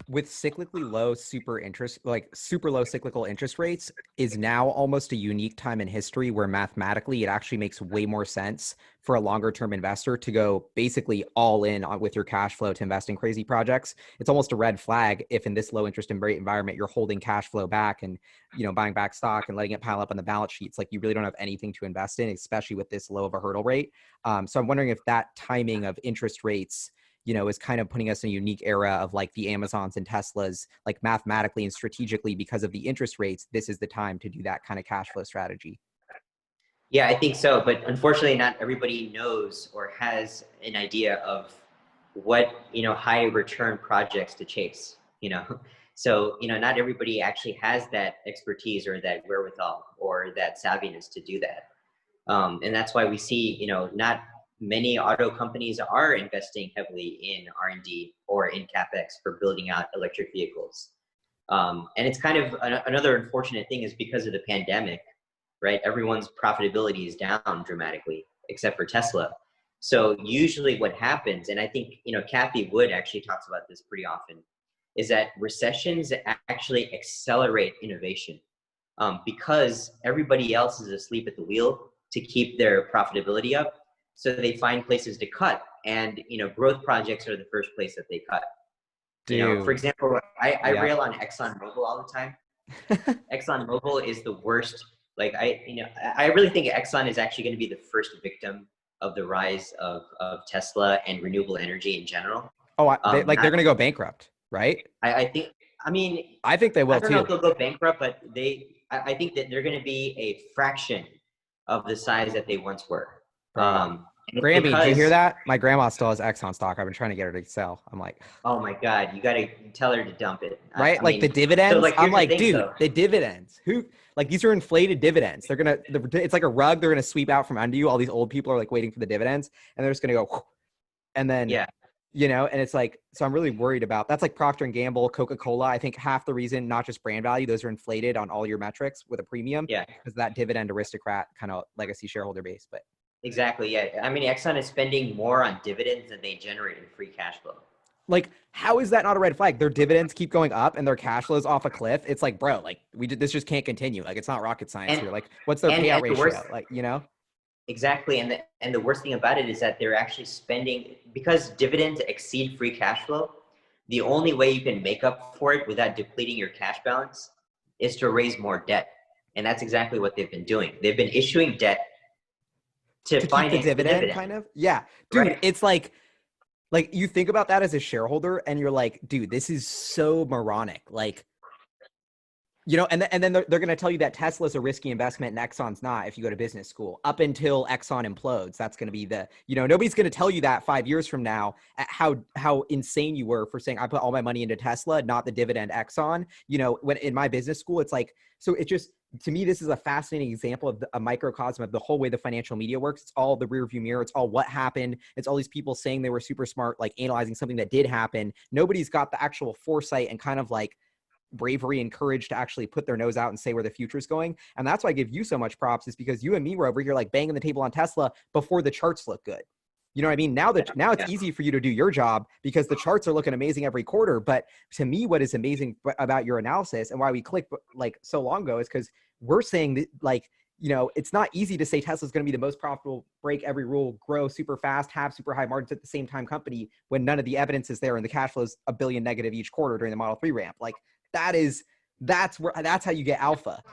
with cyclically low super low cyclical interest rates is now almost a unique time in history where mathematically it actually makes way more sense for a longer term investor to go basically all in on with your cash flow to invest in crazy projects. It's almost a red flag if in this low interest rate environment you're holding cash flow back and buying back stock and letting it pile up on the balance sheets. Like you really don't have anything to invest in, especially with this low of a hurdle rate. So I'm wondering if that timing of interest rates is kind of putting us in a unique era of like the Amazons and Teslas, like mathematically and strategically because of the interest rates, this is the time to do that kind of cash flow strategy. Yeah, I think so. But unfortunately, not everybody knows or has an idea of what, high return projects to chase, So, not everybody actually has that expertise or that wherewithal or that savviness to do that. And that's why we see, not many auto companies are investing heavily in R&D or in CapEx for building out electric vehicles. And it's kind of another unfortunate thing is because of the pandemic, right? Everyone's profitability is down dramatically, except for Tesla. So usually what happens, and I think, Kathy Wood actually talks about this pretty often, is that recessions actually accelerate innovation because everybody else is asleep at the wheel to keep their profitability up. So they find places to cut, and growth projects are the first place that they cut. Dude. For example, I rail on ExxonMobil all the time. ExxonMobil is the worst. Like I really think Exxon is actually going to be the first victim of the rise of Tesla and renewable energy in general. They're going to go bankrupt, right? I think. I mean, I think they will I don't too. know if they'll go bankrupt, but I think that they're going to be a fraction of the size that they once were. Grammy, did you hear that? My grandma still has Exxon stock. I've been trying to get her to sell. I'm like, oh my God, you got to tell her to dump it. Right? The dividends. So I'm like, dude, though. The dividends. These are inflated dividends. It's like a rug. They're going to sweep out from under you. All these old people are like waiting for the dividends and they're just going to go, and then, and it's like, so I'm really worried about, that's like Procter and Gamble, Coca-Cola. I think half the reason, not just brand value, those are inflated on all your metrics with a premium. Yeah. Because that dividend aristocrat kind of legacy shareholder base, but. Exactly. Yeah. I mean, Exxon is spending more on dividends than they generate in free cash flow. Like, how is that not a red flag? Their dividends keep going up and their cash flows off a cliff. It's like, bro, like this just can't continue. Like, it's not rocket science here. Like, what's their payout ratio? Exactly. And the worst thing about it is that they're actually spending, because dividends exceed free cash flow. The only way you can make up for it without depleting your cash balance is to raise more debt. And that's exactly what they've been doing. They've been issuing debt to finance keep the dividend, kind of. Yeah, dude, right. It's like you think about that as a shareholder and you're like, dude, this is so moronic. Like, and then they're going to tell you that Tesla's a risky investment and Exxon's not if you go to business school up until Exxon implodes. That's going to be nobody's going to tell you that 5 years from now how insane you were for saying I put all my money into Tesla, not the dividend Exxon. When in my business school, it's like, so it just, to me, this is a fascinating example of a microcosm of the whole way the financial media works. It's all the rear view mirror. It's all what happened. It's all these people saying they were super smart, like analyzing something that did happen. Nobody's got the actual foresight and kind of like bravery and courage to actually put their nose out and say where the future is going. And that's why I give you so much props, is because you and me were over here like banging the table on Tesla before the charts look good. You know what I mean? Now it's easy for you to do your job because the charts are looking amazing every quarter. But to me, what is amazing about your analysis and why we clicked like so long ago is because we're saying that, like, it's not easy to say Tesla's going to be the most profitable, break every rule, grow super fast, have super high margins at the same time company when none of the evidence is there and the cash flow is $1 billion negative each quarter during the Model 3 ramp. Like, that's how you get alpha.